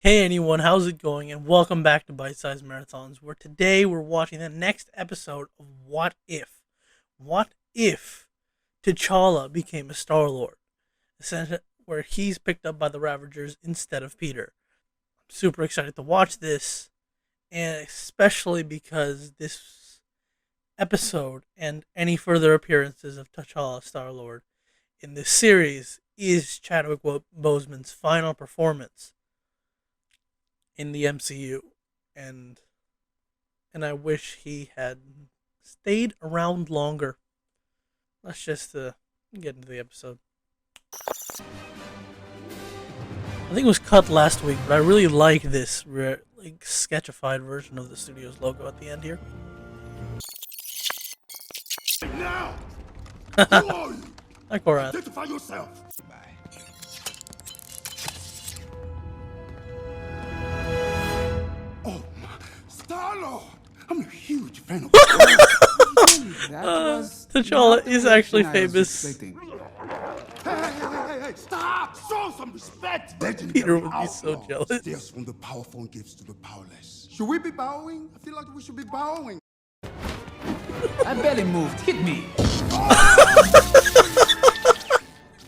Hey anyone, how's it going? And welcome back to Bite Size Marathons, where today we're watching the next episode of What If? What if T'Challa became a Star-Lord? Essentially, where he's picked up by the Ravagers instead of Peter. I'm super excited to watch this, and especially because this episode and any further appearances of T'Challa Star-Lord in this series is Chadwick Boseman's final performance in the MCU, and I wish he had stayed around longer. Let's just get into the episode. I think it was cut last week, but I really like this sketchified version of the studio's logo at the end here. Now, who are you? Hi, Koran. Identify yourself. Oh, Star-Lord! I'm a huge fan of. T'Challa is actually famous. Hey, stop! Show some respect. Peter would be so jealous. Steals from the powerful and gives to the powerless. Should we be bowing? I feel like we should be bowing. I barely moved. Hit me.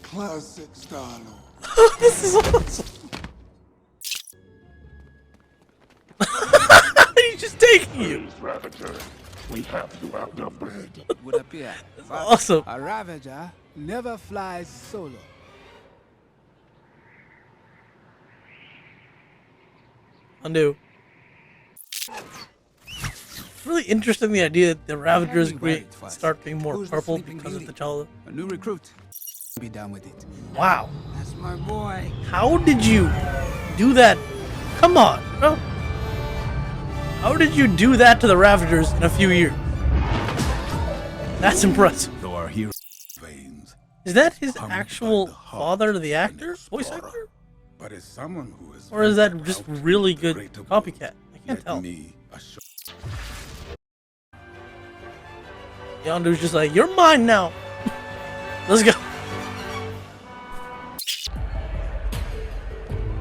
Classic Star-Lord. This is awesome. He's just taking you. Ravager, we have you outnumbered. Would appear. Awesome. A Ravager never flies solo. Undo. It's really interesting, the idea that the Ravagers start being more purple because of T'Challa. A new recruit. Be done with it. Wow. That's my boy. How did you do that? Come on, bro. How did you do that to the Ravagers in a few years? That's impressive. Though our hero veins, Is that his actual father, the actor? Voice actor? but as someone who is Or is that just really good copycat? I can't tell. Yondu's just like, you're mine now. Let's go.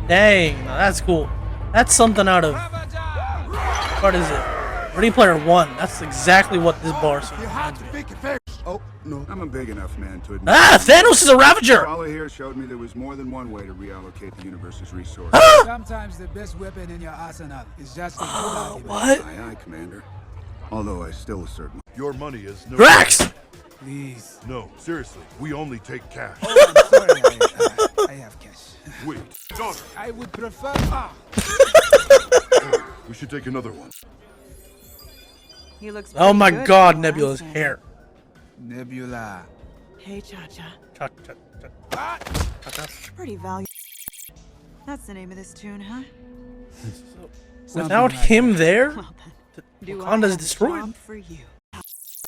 Dang, now that's cool. That's something out of... What is it? Ready Player One. That's exactly what this bar is. Oh, no. I'm a big enough man to admit. Ah, Thanos is a Ravager! All here showed me there was more than one way to reallocate the universe's resources. Sometimes the best weapon in your arsenal is just a good What? Aye, aye, Commander. Although I still assert my... Your money is no. Drax! Please. No, seriously, we only take cash. Oh, I'm sorry. I have cash. Wait, daughter, I would prefer. we should take another one. He looks Oh my pretty good god, for a Nebula's man. hair. Nebula. Hey, Cha-Cha. Chuck, chuck, chuck. Pretty valuable. That's the name of this tune, huh? Without him there, Well then, do I Wakanda's have a destroyed. job for you?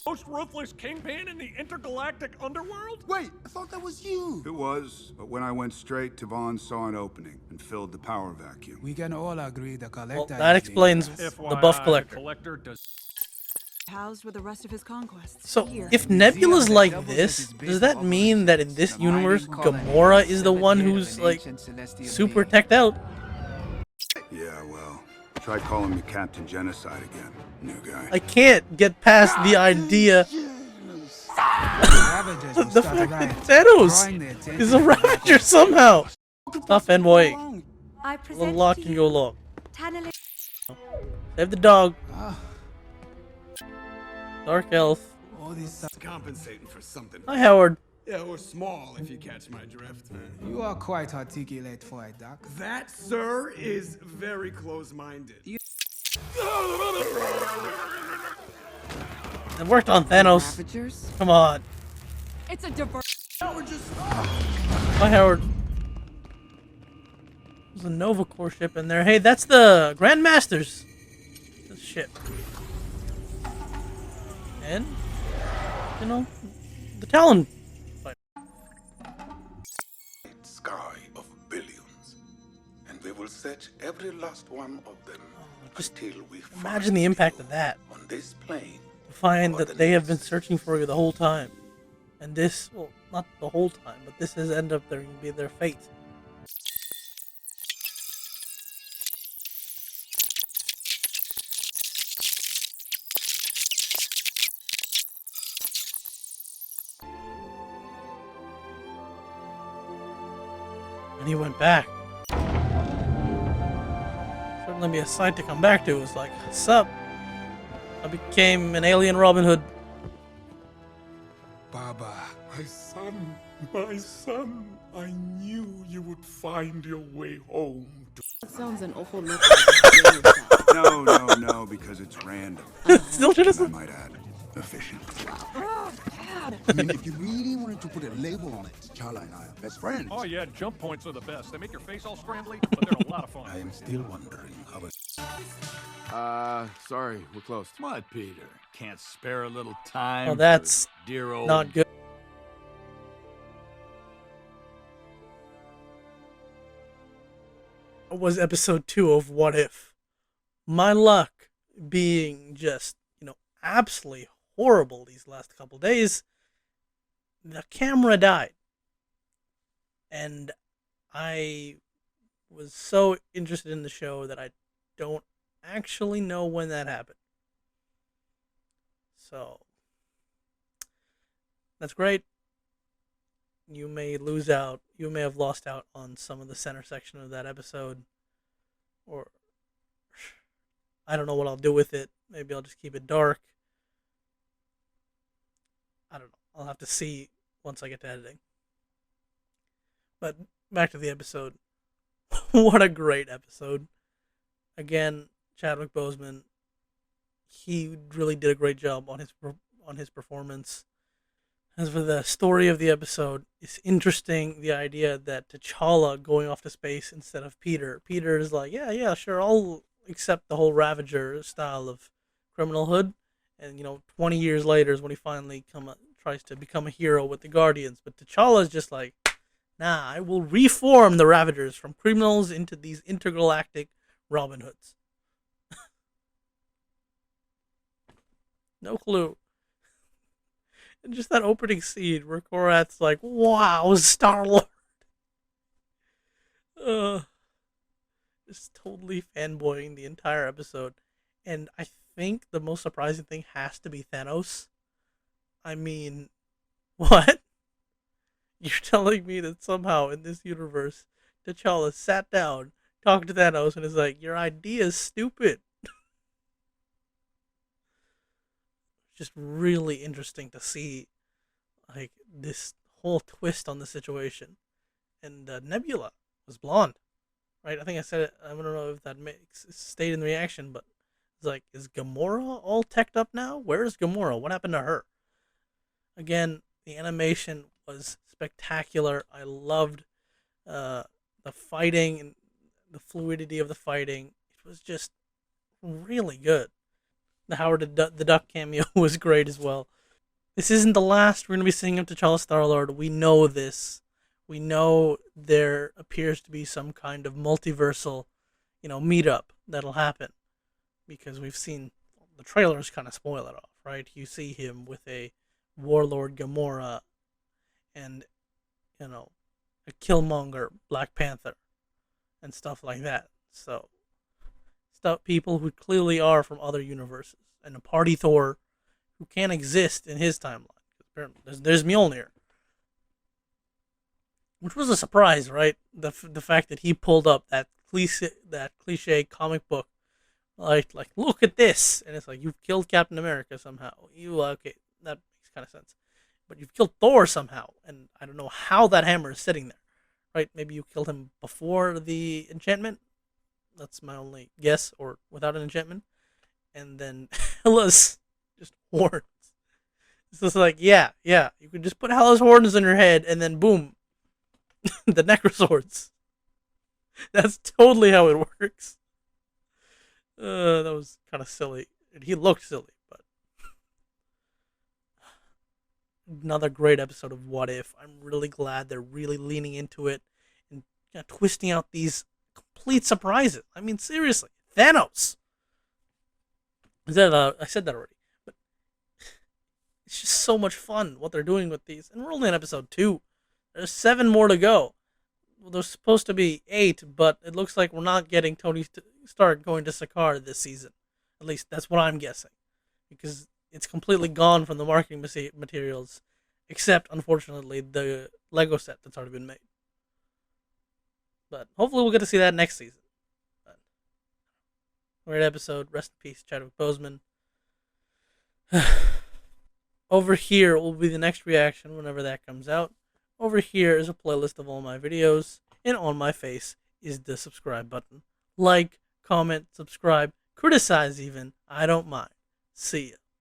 Most ruthless kingpin in the intergalactic underworld? Wait, I thought that was you. It was, but when I went straight, Tavon saw an opening and filled the power vacuum. We can all agree the collector. Well, that explains the buff collector. Housed with the rest of his conquests. So, Here. if Nebula's like this, does that mean that in this universe, Gamora is the one who's, like, super teched out? Yeah, well, try calling me Captain Genocide again, new guy. I can't get past the idea the fact that Thanos is a Ravager somehow. Stop fanboying. I A present little lock to can you go long. Tanale- Save the dog. Dark Elf. All this. Compensating for something. Hi, Howard. Yeah, or small, if you catch my drift. You are quite articulate for a doc. That, sir, is very close-minded. It worked on Thanos. Ravagers? Come on. It's a diverse. Hi, Howard. There's a Nova Corps ship in there. Hey, that's the Grandmaster's ship. And, you know, the Talon. Sky of billions, and we will search every last one of them Just until we imagine the impact of that. on this plane. Find that they have been searching for you the whole time. And this, well, not the whole time, but this has ended up there to be their fate. And he went back. Certainly be a sight to come back to. It's like, sup? I became an alien Robin Hood. Baba, my son, I knew you would find your way home. That sounds an awful lot like No, because it's random. Still should And I have. might add, efficient. I mean, if you really wanted to put a label on it, T'Challa and I are best friends. Oh yeah, jump points are the best. They make your face all scrambly, but they're a lot of fun. I am still wondering how Sorry, we're close. What, Peter? Can't spare a little time? Oh, that's for dear old... not good. Was episode 2 of What If. My luck being just, absolutely horrible these last couple days, the camera died. And I was so interested in the show that I don't actually know when that happened. So, that's great. You may lose out. You may have lost out on some of the center section of that episode. Or, I don't know what I'll do with it. Maybe I'll just keep it dark. I don't know. I'll have to see once I get to editing. But back to the episode. What a great episode. Again, Chadwick Boseman, he really did a great job on his performance. As for the story of the episode, it's interesting, the idea that T'Challa going off to space instead of Peter. Peter is like, yeah, sure, I'll accept the whole Ravager style of criminalhood. And, 20 years later is when he finally tries to become a hero with the Guardians. But T'Challa is just like, nah, I will reform the Ravagers from criminals into these intergalactic Robin Hoods. No clue. And just that opening scene where Korath's like, wow, Star-Lord. Just totally fanboying the entire episode. And I think the most surprising thing has to be Thanos. I mean, what? You're telling me that somehow in this universe, T'Challa sat down, talked to Thanos, and is like, your idea is stupid. Just really interesting to see, like, this whole twist on the situation. And Nebula was blonde, right? I think I said it. I don't know if that stayed in the reaction, but it's like, is Gamora all teched up now? Where is Gamora? What happened to her? Again, the animation was spectacular. I loved the fighting and the fluidity of the fighting. It was just really good. The Howard the Duck cameo was great as well. This isn't the last we're going to be seeing of T'Challa Star-Lord. We know this. We know there appears to be some kind of multiversal, meetup that'll happen. Because we've seen the trailers kind of spoil it off, right? You see him with a Warlord Gamora and, a Killmonger Black Panther and stuff like that. So, people who clearly are from other universes, and a party Thor who can't exist in his timeline. There's Mjolnir, which was a surprise, right? The fact that he pulled up that cliche comic book, like look at this, and it's like, you've killed Captain America somehow. Okay, that makes kind of sense, but you've killed Thor somehow, and I don't know how that hammer is sitting there, right? Maybe you killed him before the enchantment. That's my only guess, or without an enchantment. And then Hela's just horns. It's just like, yeah, you could just put Hela's horns on your head, and then boom, the Necroswords. That's totally how it works. That was kind of silly. He looked silly, but another great episode of What If. I'm really glad they're really leaning into it and twisting out these complete surprises. I mean, seriously, Thanos. I said that already, but it's just so much fun what they're doing with these. And we're only on episode 2. There's 7 more to go. Well, there's supposed to be 8, but it looks like we're not getting Tony Stark going to Sakaar this season. At least that's what I'm guessing, because it's completely gone from the marketing materials, except, unfortunately, the Lego set that's already been made. But hopefully we'll get to see that next season. But, great episode. Rest in peace, Chadwick Boseman. Over here will be the next reaction whenever that comes out. Over here is a playlist of all my videos. And on my face is the subscribe button. Like, comment, subscribe, criticize even. I don't mind. See ya.